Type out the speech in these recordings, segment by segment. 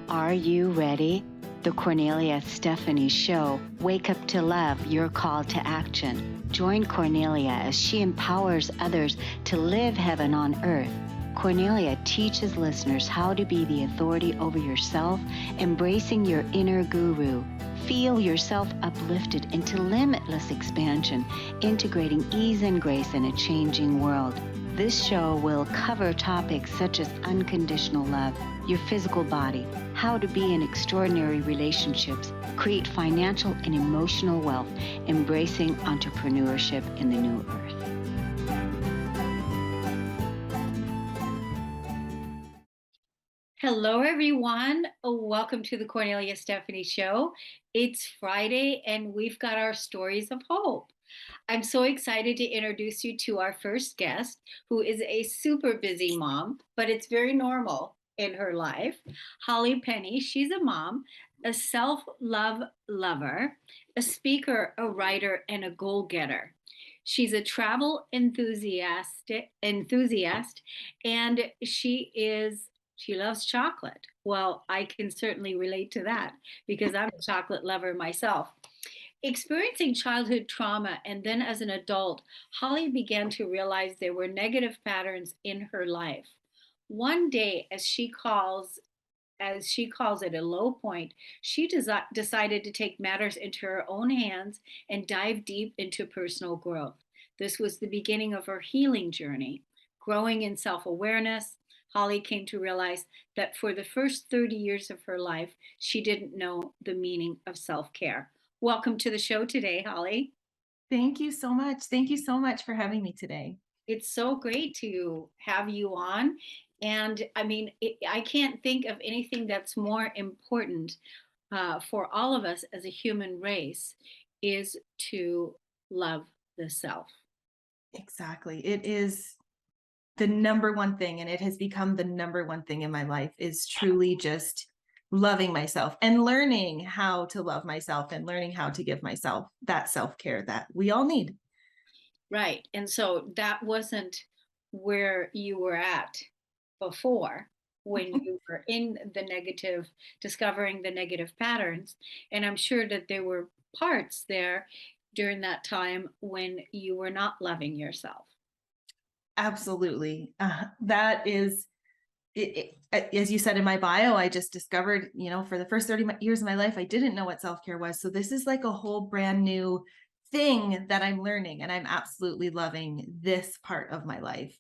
Are you ready? The Kornelia Stephanie Show, Wake Up to Love, your call to action. Join Kornelia as she empowers others to live heaven on earth. Kornelia teaches listeners how to be the authority over yourself, embracing your inner guru. Feel yourself uplifted into limitless expansion, integrating ease and grace in a changing world. This show will cover topics such as unconditional love, your physical body, how to be in extraordinary relationships, create financial and emotional wealth, embracing entrepreneurship in the new earth. Hello, everyone. Welcome to the Kornelia Stephanie Show. It's Friday, and we've got our stories of hope. I'm so excited to introduce you to our first guest, who is a super busy mom, but it's very normal in her life. Penney. She's a mom, a self-love lover, a speaker, a writer, and a goal-getter. She's a travel enthusiast, and she loves chocolate. Well, I can certainly relate to that because I'm a chocolate lover myself. Experiencing childhood trauma and then as an adult, Holly began to realize there were negative patterns in her life. One day, as she calls it a low point, she decided to take matters into her own hands and dive deep into personal growth. This was the beginning of her healing journey. Growing in self-awareness, Holly came to realize that for the first 30 years of her life, she didn't know the meaning of self-care. Welcome to the show today, Holly. Thank you so much. Thank you so much for having me today. It's so great to have you on. And I mean, I can't think of anything that's more important for all of us as a human race is to love the self. Exactly. It is the number one thing, and it has become the number one thing in my life, is truly just loving myself and learning how to love myself and learning how to give myself that self-care that we all need. Right. And so that wasn't where you were at before when you were in the negative, discovering the negative patterns. And I'm sure that there were parts there during that time when you were not loving yourself. Absolutely. That is as you said in my bio, I just discovered, for the first 30 years of my life, I didn't know what self-care was. So this is like a whole brand new thing that I'm learning, and I'm absolutely loving this part of my life.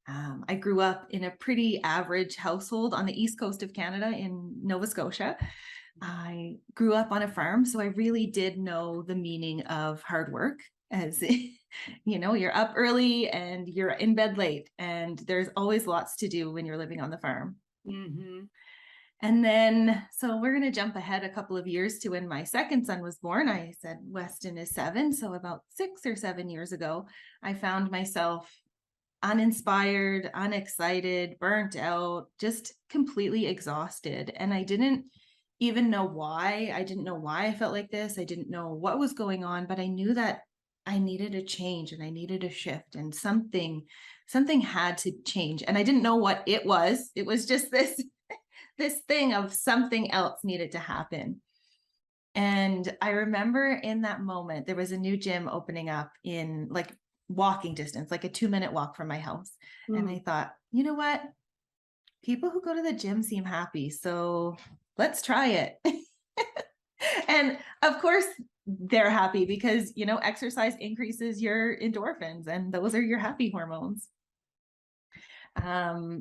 I grew up in a pretty average household on the east coast of Canada in Nova Scotia. I grew up on a farm, so I really did know the meaning of hard work. As you're up early and you're in bed late, and there's always lots to do when you're living on the farm. Mm-hmm. And then, so we're going to jump ahead a couple of years to when my second son was born. I said Weston is 7. So about 6 or 7 years ago, I found myself uninspired, unexcited, burnt out, just completely exhausted. And I didn't even know why. I didn't know why I felt like this. I didn't know what was going on, but I knew that I needed a change and I needed a shift, and something had to change. And I didn't know what it was. It was just this thing of something else needed to happen. And I remember in that moment, there was a new gym opening up in like walking distance, like a 2-minute walk from my house. And I thought, you know what? People who go to the gym seem happy, so let's try it. And of course, they're happy because, exercise increases your endorphins, and those are your happy hormones.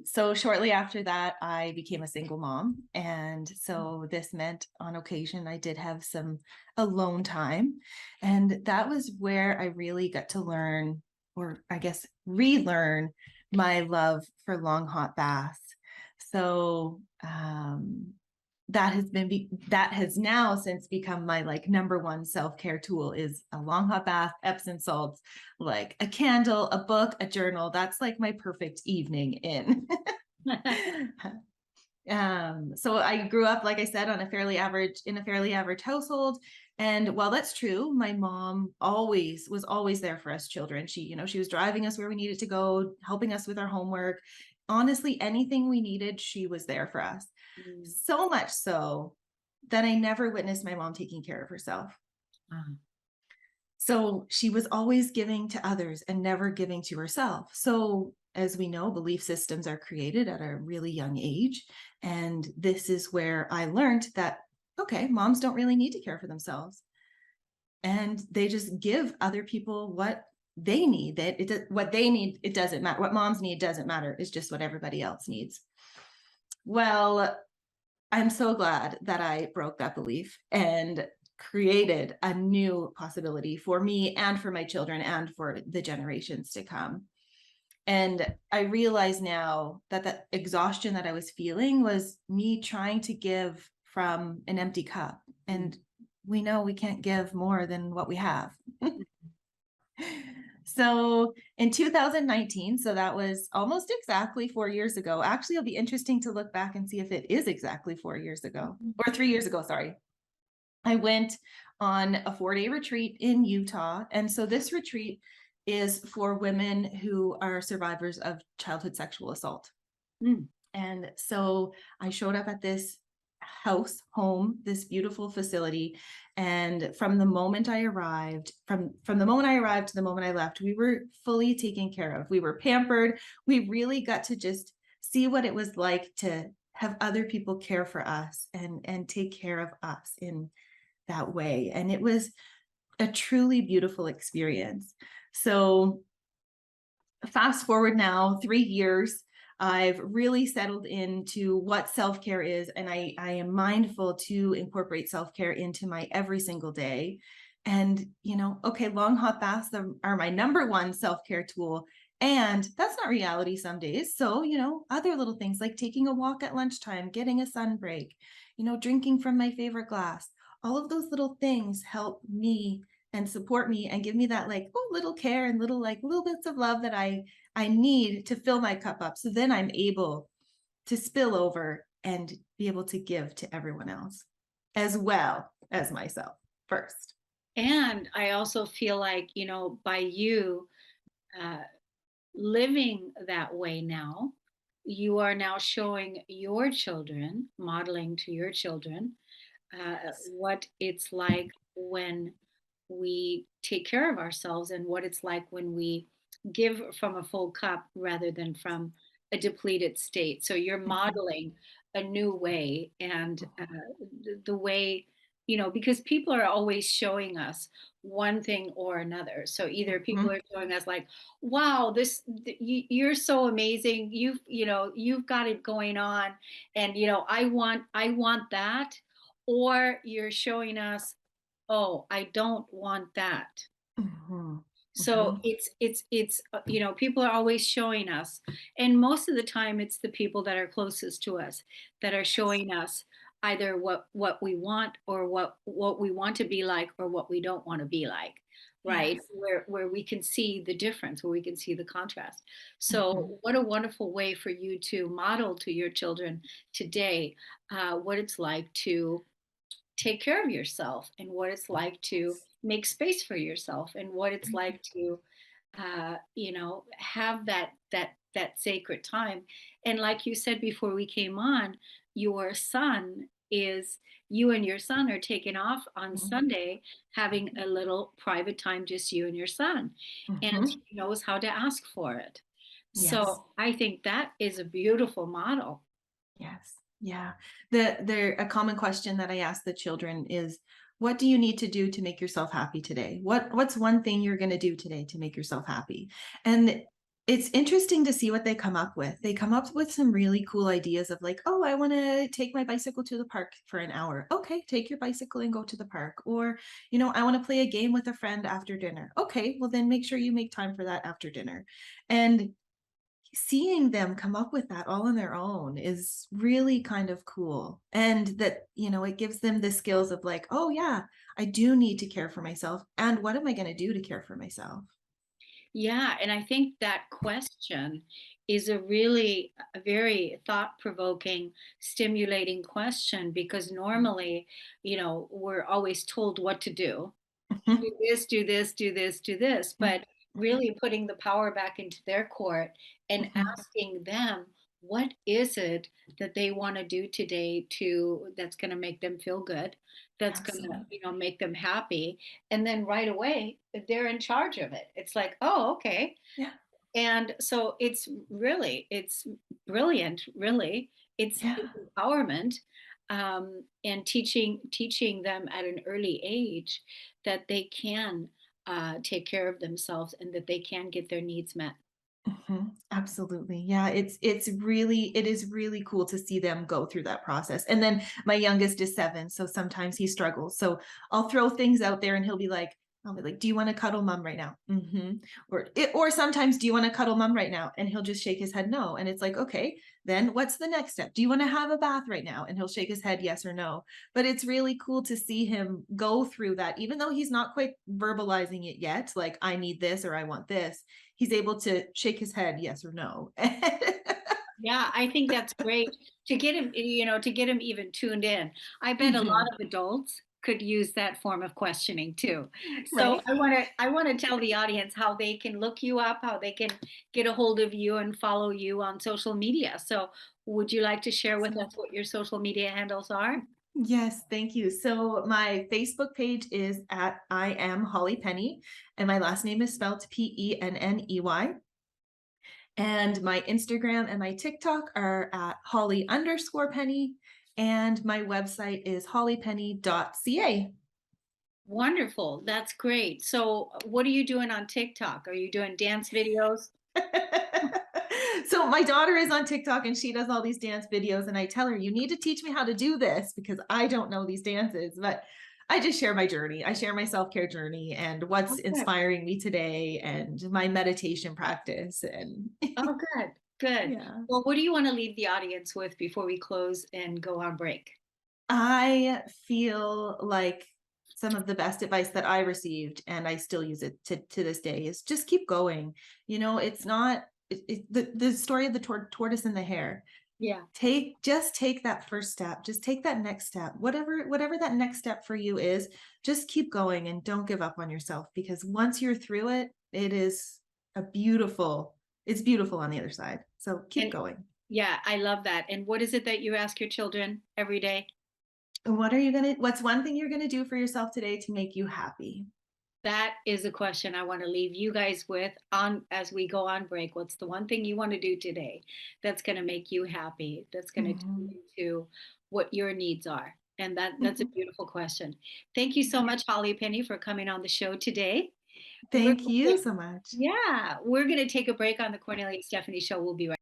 So shortly after that, I became a single mom. And so this meant on occasion, I did have some alone time. And that was where I really got to learn, or I guess relearn, my love for long hot baths. So that has now since become my number one self-care tool, is a long hot bath, Epsom salts, like a candle, a book, a journal. That's like my perfect evening in. So I grew up, like I said, in a fairly average household. And while that's true, my mom was always there for us children. She was driving us where we needed to go, helping us with our homework. Honestly, anything we needed, she was there for us. Mm. So much so that I never witnessed my mom taking care of herself. Ah. So she was always giving to others and never giving to herself. So, as we know, belief systems are created at a really young age. And this is where I learned that, okay, moms don't really need to care for themselves. And they just give other people what they need. What they need, it doesn't matter. What moms need doesn't matter. It's just what everybody else needs. Well, I'm so glad that I broke that belief and created a new possibility for me and for my children and for the generations to come. And I realize now that the exhaustion that I was feeling was me trying to give from an empty cup. And we know we can't give more than what we have. So in 2019, so that was almost exactly 4 years ago. Actually, it'll be interesting to look back and see if it is exactly 4 years ago or 3 years ago. Sorry. I went on a 4-day retreat in Utah. And so this retreat is for women who are survivors of childhood sexual assault. Mm. And so I showed up at this home, this beautiful facility. And from the moment I arrived, from the moment I arrived to the moment I left, we were fully taken care of. We were pampered. We really got to just see what it was like to have other people care for us and take care of us in that way. And it was a truly beautiful experience. So fast forward now 3 years, I've really settled into what self-care is, and I am mindful to incorporate self-care into my every single day. And okay, long hot baths are my number one self-care tool, and that's not reality some days. So other little things like taking a walk at lunchtime, getting a sun break, drinking from my favorite glass, all of those little things help me and support me and give me that little care and little bits of love that I need to fill my cup up. So then I'm able to spill over and be able to give to everyone else as well as myself first. And I also feel like, by you uh, living that way now, you are now showing your children, modeling to your children, what it's like when we take care of ourselves and what it's like when we give from a full cup rather than from a depleted state. So you're Mhm. modeling a new way, and the way, because people are always showing us one thing or another. So either people Mhm. are showing us like, wow, you're so amazing, you've got it going on, and I want that. Or you're showing us, oh, I don't want that. Mhm. So Mhm. it's people are always showing us, and most of the time it's the people that are closest to us that are Yes. showing us either what we want, or what we want to be like, or what we don't want to be like, right? Yes. Where we can see the difference, where we can see the contrast. So Mhm. what a wonderful way for you to model to your children today what it's like to take care of yourself, and what it's like to Yes. make space for yourself, and what it's Mhm. like to have that sacred time. And like you said before we came on, your son is you and your son are taking off on Mhm. Sunday, having a little private time, just you and your son, and Mhm. he knows how to ask for it. Yes. So I think that is a beautiful model. Yes. Yeah. A common question that I ask the children is, what do you need to do to make yourself happy today? What's one thing you're going to do today to make yourself happy? And it's interesting to see what they come up with. They come up with some really cool ideas of like, oh, I want to take my bicycle to the park for an hour. Okay, take your bicycle and go to the park. Or, I want to play a game with a friend after dinner. Okay, well then make sure you make time for that after dinner. And seeing them come up with that all on their own is really kind of cool. And that, it gives them the skills of like, oh yeah, I do need to care for myself. And what am I going to do to care for myself? Yeah, and I think that question is a very thought-provoking, stimulating question because normally, we're always told what to do. Mhm, Do this, do this, do this, do this, mhm, but really putting the power back into their court and mhm, asking them what is it that they want to do today to that's going to make them feel good, that's going to, absolutely. make them happy, and then right away they're in charge of it. It's like, "Oh, okay." Yeah, And so it's brilliant, really. It's yeah. empowerment, and teaching them at an early age that they can take care of themselves and that they can get their needs met. Absolutely. Yeah, it is really cool to see them go through that process. And then my youngest is 7, so sometimes he struggles. So I'll throw things out there and I'll be like, "Do you want to cuddle mom right now?" Or sometimes, "Do you want to cuddle mom right now?" And he'll just shake his head no. And it's like, "Okay, then what's the next step? Do you want to have a bath right now?" And he'll shake his head yes or no. But it's really cool to see him go through that even though he's not quite verbalizing it yet, like I need this or I want this, he's able to shake his head yes or no. Yeah, I think that's great to get him, to get him even tuned in. I bet a lot Mhm. of adults could use that form of questioning too. So Right? I want to tell the audience how they can look you up, how they can get a hold of you and follow you on social media. So would you like to share with us Awesome. what your social media handles are? Yes, thank you. So my Facebook page is at I am Holly Penny, and my last name is spelled Penney. And my Instagram and my TikTok are at Holly_Penny, and my website is hollypenney.ca. Wonderful. That's great. So what are you doing on TikTok? Are you doing dance videos? So my daughter is on TikTok and she does all these dance videos, and I tell her, "You need to teach me how to do this because I don't know these dances." But I just share my journey. I share my self-care journey and what's Okay. inspiring me today and my meditation practice and Oh, good, good. yeah. Well, what do you want to leave the audience with before we close and go on break? I feel like some of the best advice that I received, and I still use it to this day, is just keep going. It's not the story of the tortoise and the hare. Yeah. Take that first step, just take that next step, whatever that next step for you is, just keep going and don't give up on yourself, because once you're through it, it's beautiful on the other side, so keep And going. yeah, I love that. And what is it that you ask your children every day? And what's one thing you're going to do for yourself today to make you happy? That is a question I want to leave you guys with on as we go on break. What's the one thing you want to do today that's going to make you happy? That's going to tune Mhm, into what your needs are. And that's a mhm. beautiful question. Thank you so much, Holly Penny, for coming on the show today. We're Thank you so much. Yeah, we're going to take a break on the Cornelia Stephanie show. We'll be right.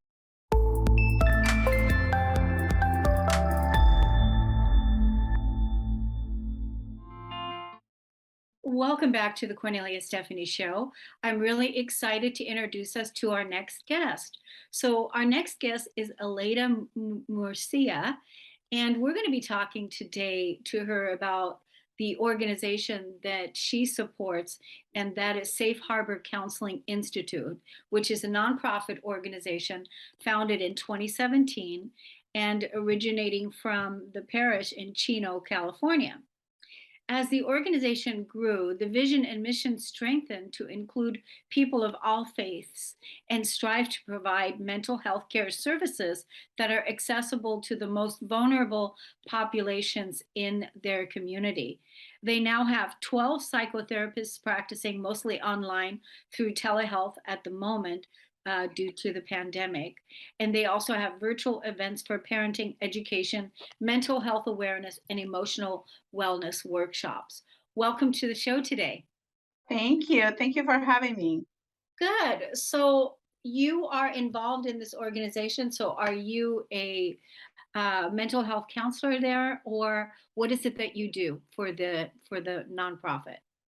Welcome back to the Cornelia Stephanie show. I'm really excited to introduce us to our next guest. So, our next guest is Aleda Murcia, and we're going to be talking today to her about the organization that she supports, and that is Safe Harbor Counseling Institute, which is a nonprofit organization founded in 2017 and originating from the parish in Chino, California. As the organization grew, the vision and mission strengthened to include people of all faiths and strive to provide mental health care services that are accessible to the most vulnerable populations in their community. They now have 12 psychotherapists practicing mostly online through telehealth at the moment. Due to the pandemic. And they also have virtual events for parenting, education, mental health awareness, and emotional wellness workshops. Welcome to the show today. Thank you. Thank you for having me. Good. So you are involved in this organization. So are you a mental health counselor there, or what is it that you do for the nonprofit?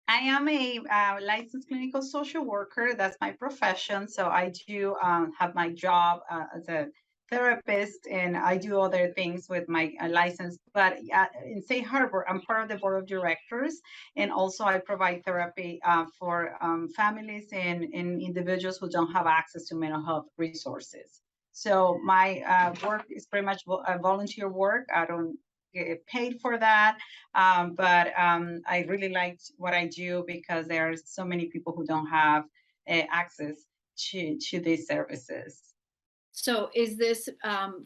I am a licensed clinical social worker. That's my profession. So I do have my job as a therapist and I do other things with my license. But in St. Harbor, I'm part of the board of directors, and also I provide therapy for families and individuals who don't have access to mental health resources. So my work is pretty much volunteer work. I don't get paid for that, but I really like what I do because there are so many people who don't have access to these services. So is this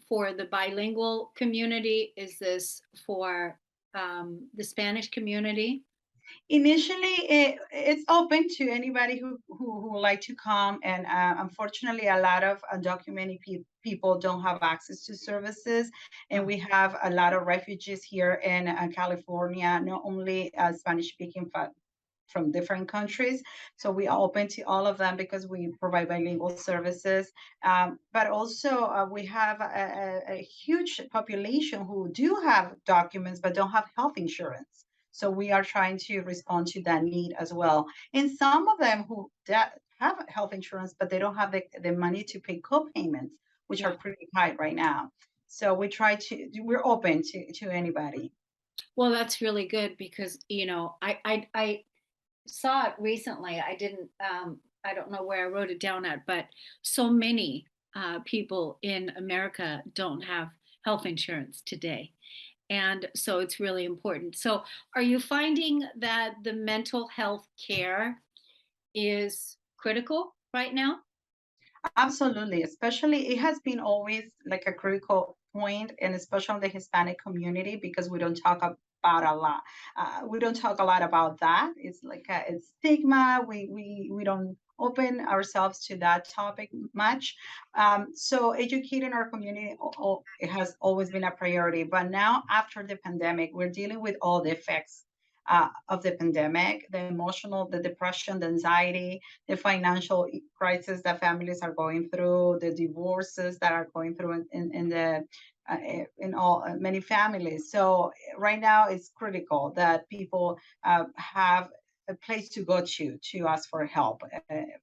for the bilingual community? Is this for the Spanish community? Initially, it's open to anybody who would like to come, and unfortunately, a lot of undocumented people don't have access to services, and we have a lot of refugees here in California, not only Spanish speaking, but from different countries. So we are open to all of them because we provide bilingual services. But also we have a huge population who do have documents but don't have health insurance. So we are trying to respond to that need as well. And some of them who have health insurance, but they don't have the money to pay co-payments, which Yeah. are pretty high right now. So we're open to anybody. Well, that's really good because I saw it recently. I didn't I don't know where I wrote it down at, but so many people in America don't have health insurance today. And so it's really important. So are you finding that the mental health care is critical right now? Absolutely, especially it has been always like a critical point, and especially in the Hispanic community because we don't talk about a lot. We don't talk a lot about that. It's like it's stigma. We don't open ourselves to that topic much. So educating our community, it has always been a priority. But now after the pandemic, we're dealing with all the effects. Of the pandemic, the emotional, the depression, the anxiety, the financial crisis that families are going through, the divorces that are going through in the in all many families. So right now, it's critical that people have a place to go to ask for help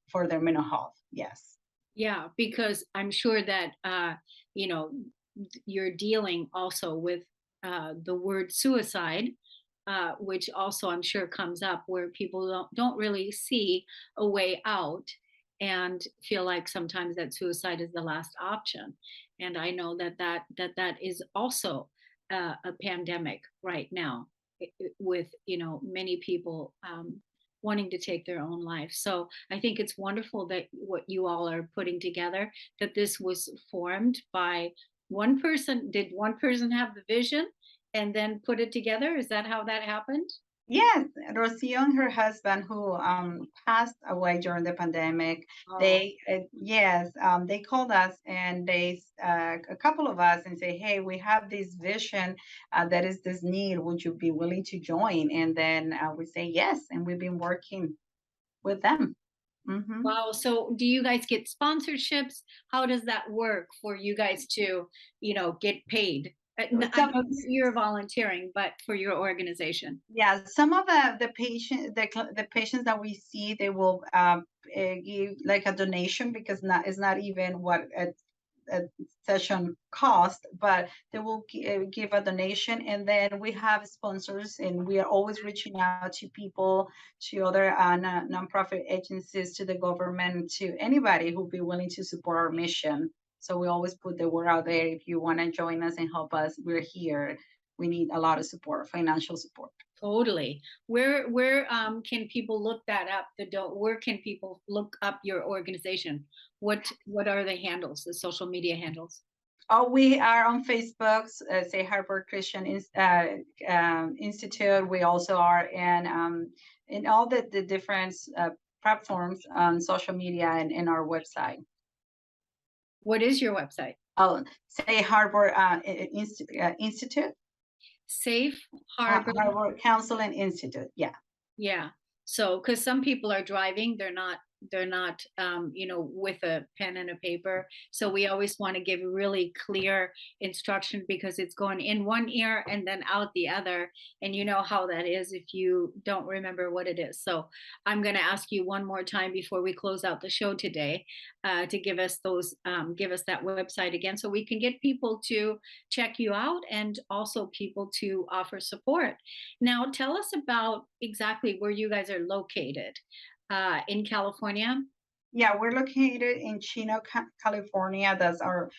for their mental health. Yes. Yeah, because I'm sure that you know you're dealing also with the word suicide, which also I'm sure comes up where people don't really see a way out and feel like sometimes that suicide is the last option. And I know that is also a pandemic right now with many people wanting to take their own life. So I think it's wonderful that what you all are putting together, that this was formed by one person. Did one person have the vision and then put it together? Is that how that happened? Yes, Rocio and her husband, who passed away during the pandemic, Oh, they called us and a couple of us and say, hey, we have this vision, that is this need. Would you be willing to join? And then we say yes, and we've been working with them. Hmm. wow. So do you guys get sponsorships? How does that work for you guys to, get paid? I Some know you're volunteering, but for your organization. Yeah, some of the patients that we see, they will give like a donation because it's not even what a session cost, but they will give a donation, and then we have sponsors, and we are always reaching out to people, to other nonprofit agencies, to the government, to anybody who'll be willing to support our mission. So we always put the word out there. If you want to join us and help us, we're here. We need a lot of support, financial support. Totally. Where can people look that up? Where can people look up your organization? What are the handles, the social media handles? Oh, we are on Facebook, say Harvard Christian Institute. We also are in all the different platforms on social media and in our website. What is your website? Oh, say Harvard Institute, Safe Harbor. Harvard Counseling Institute. Yeah. Yeah. So, because some people are driving, they're not with a pen and a paper. So we always want to give really clear instruction because it's going in one ear and then out the other. And you know how that is if you don't remember what it is. So I'm going to ask you one more time before we close out the show today, to give us that website again so we can get people to check you out and also people to offer support. Now, tell us about exactly where you guys are located in California. Yeah, we're located in Chino, California. That's our,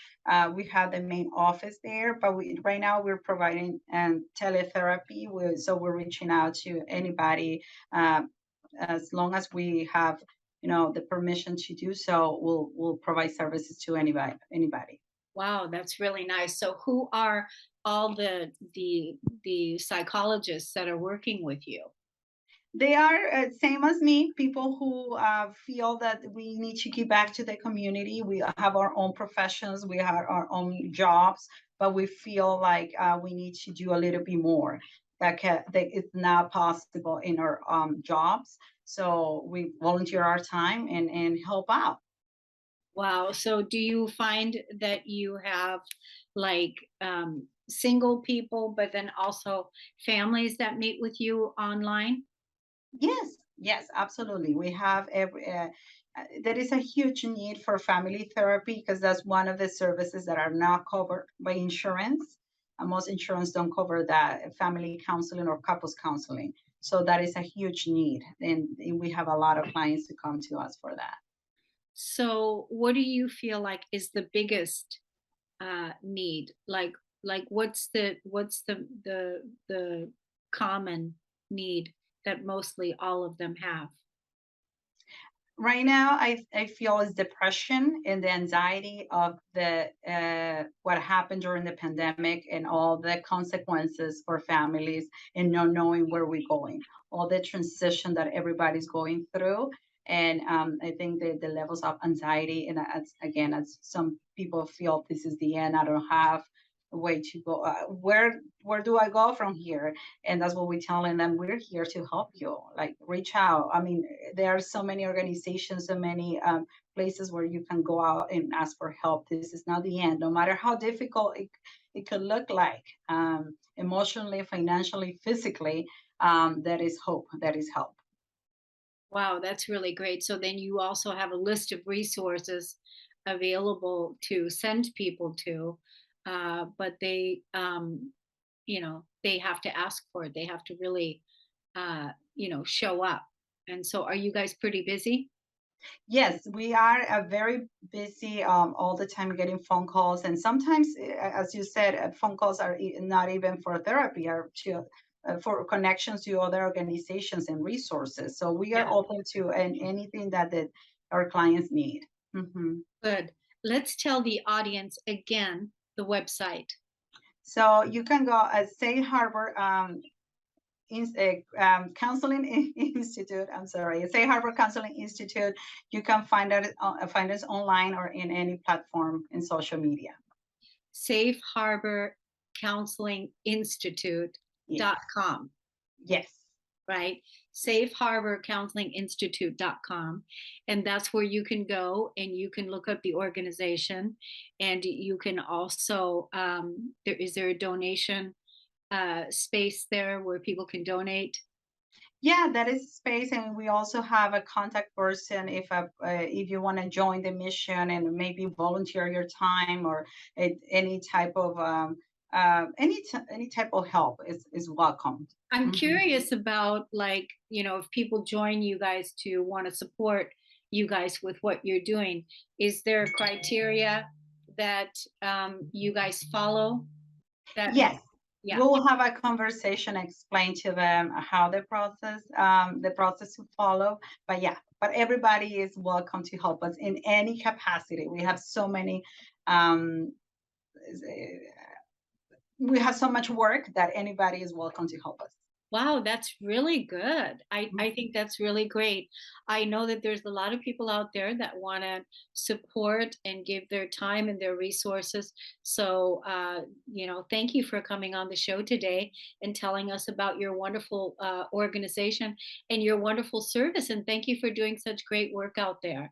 we have the main office there, but right now we're providing teletherapy. So we're reaching out to anybody, uh, as long as we have, the permission to do so, we'll provide services to anybody. Wow, that's really nice. So who are all the psychologists that are working with you? They are same as me, people who feel that we need to give back to the community. We have our own professions, we have our own jobs, but we feel like we need to do a little bit more that is not possible in our jobs. So we volunteer our time and help out. Wow. So do you find that you have like single people, but then also families that meet with you online? Yes, yes, absolutely. We have there is a huge need for family therapy because that's one of the services that are not covered by insurance. Most insurance don't cover that family counseling or couples counseling. So that is a huge need, and we have a lot of clients to come to us for that. So what do you feel like is the biggest need? Like what's the common need that mostly all of them have? Right now I feel is depression and the anxiety of the what happened during the pandemic and all the consequences for families and not knowing where we're going, all the transition that everybody's going through. And I think the levels of anxiety, and as some people feel this is the end, I don't have a way to go, where do I go from here? And that's what we're telling them, we're here to help you, like reach out. I mean, there are so many organizations, so many places where you can go out and ask for help. This is not the end, no matter how difficult it could look like, emotionally, financially, physically. There is hope, there is help. Wow, that's really great. So then you also have a list of resources available to send people to, but they have to ask for it. They have to really, show up. And so, are you guys pretty busy? Yes, we are very busy all the time getting phone calls, and sometimes, as you said, phone calls are not even for therapy, are for connections to other organizations and resources. So we are Yeah, open to anything that our clients need. Mhm. good. Let's tell the audience again the website. So you can go at Safe Harbor Counseling Institute. I'm sorry, Safe Harbor Counseling Institute. You can find us online or in any platform in social media. Safe Harbor Counseling Yes, Institute.com. yes, Right? Safeharborcounselinginstitute.com. And that's where you can go and you can look up the organization. And you can also, there a donation space there where people can donate? yeah. That is space, and we also have a contact person if you want to join the mission and maybe volunteer your time or any type of any type of help is welcome. I'm Mhm. curious about if people join you guys to want to support you guys with what you're doing, is there criteria that you guys follow that Yes, yeah. we'll have a conversation, explain to them how the process to follow. But yeah, but everybody is welcome to help us in any capacity. Um, we have so much work that anybody is welcome to help us. Wow, that's really good. I think that's really great. I know that there's a lot of people out there that want to support and give their time and their resources. So, thank you for coming on the show today and telling us about your wonderful organization and your wonderful service. And thank you for doing such great work out there.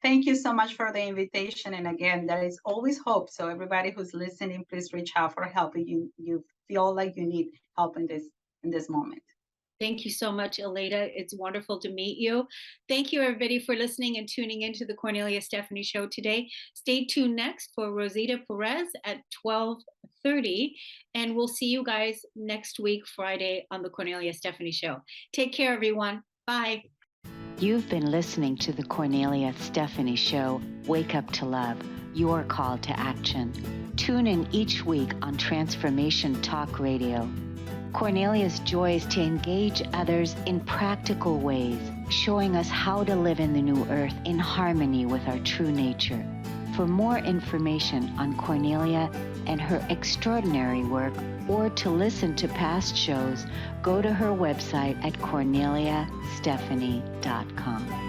Thank you so much for the invitation. And again, there is always hope. So everybody who's listening, please reach out for help if you feel like you need help in this moment. Thank you so much, Aleda. It's wonderful to meet you. Thank you, everybody, for listening and tuning into the Cornelia Stephanie Show today. Stay tuned next for Rosita Perez at 12:30, and we'll see you guys next week, Friday, on the Cornelia Stephanie Show. Take care, everyone. Bye. You've been listening to the Kornelia Stephanie Show, Wake Up to Love, your call to action. Tune in each week on Transformation Talk Radio. Kornelia's joy is to engage others in practical ways, showing us how to live in the new earth in harmony with our true nature. For more information on Kornelia and her extraordinary work, or to listen to past shows, go to her website at korneliastephanie.com.